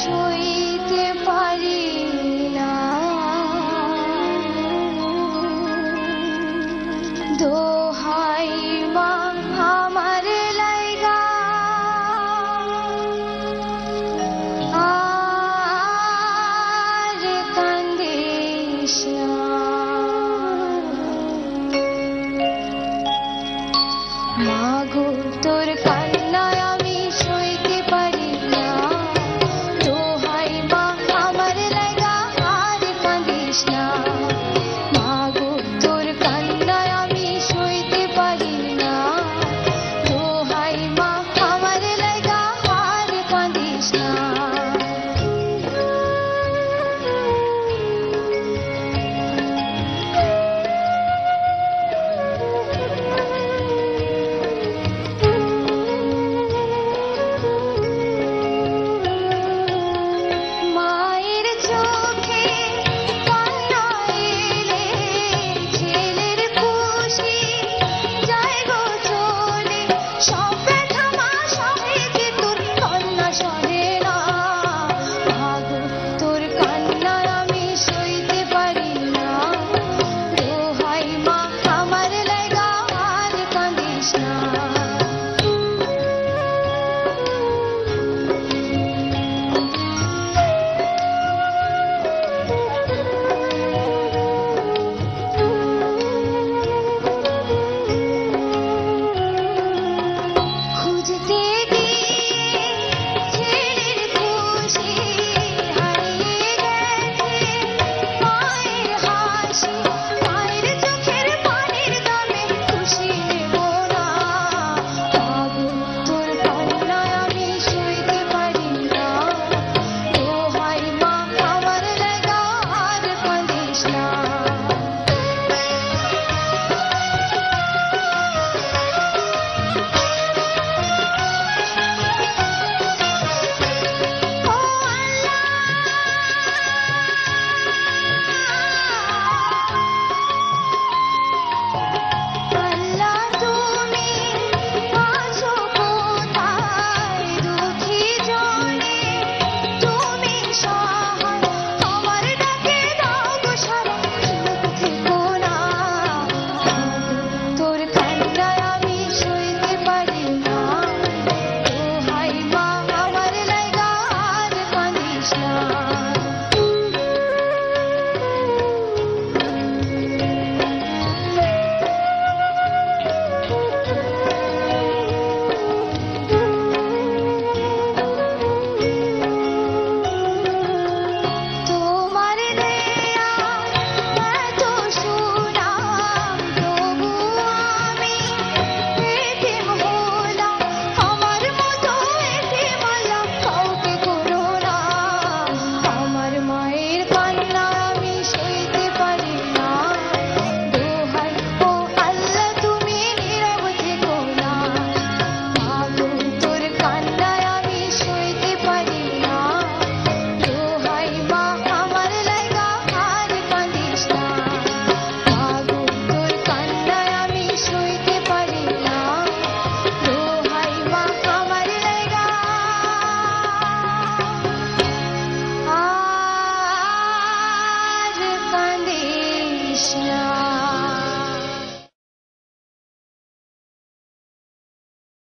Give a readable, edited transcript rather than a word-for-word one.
সইতে পারি না, দোহাই মা আমার লাইগা আর কান্দিস না। মাগো তোর কান্নায় আমি সইতে পারি না, দোহাই মা আমার লাইগা আর কান্দিস না। মাগো তোর কান্নায় আমি সইতে পারি না, দোহাই মা আমার লাইগা আর কান্দিস না। মায়ের চোখে কান্না এলে ছেলের খুশি যায় গো চলে, সব ব্যথা মা সহে যে তোর কান্না সহে না। মাগো তোর কান্নায় আমি সইতে পারি না, দোহাই মা আমার লাইগা আর কান্দিস না। খুঁজতে গিয়ে ছেলের খুশি হারিয়ে গেছে, মায়ের হাসি মায়ের চোখের পানির দামে খুশি নেব না। মাগো তোর কান্নায় আমি সইতে পারি না, দোহাই মা আমার লাইগা আর কান্দিস না। আল্লাহ তুমি আছো কোথায় দুঃখী জনে, তুমি সহায় আমার ডাকে দাও গো সারা, চুপ থেকো না। তোর কান্নায় আমি সইতে পারি না, দোহাই মা আমার লাইগা আর কান্দিস না। তোমার দেয়া এত সুনাম তবু আমি এতিম হলাম, আমার মতো এতিম আল্লাহ কাউকে করো না। আমার মায়ের কান্না আমি সইতে পারি না, দোহাই ও আল্লাহ তুমি নীরব থেকো না। মাগো তোর কান্নায় আমি সইতে পারি না, দোহাই মা আমার লাইগা আর কান্দিস না। মাগো তোর কান্নায় আমি সইতে পারি না, দোহাই মা আমার লাইগা আর কান্দিস না।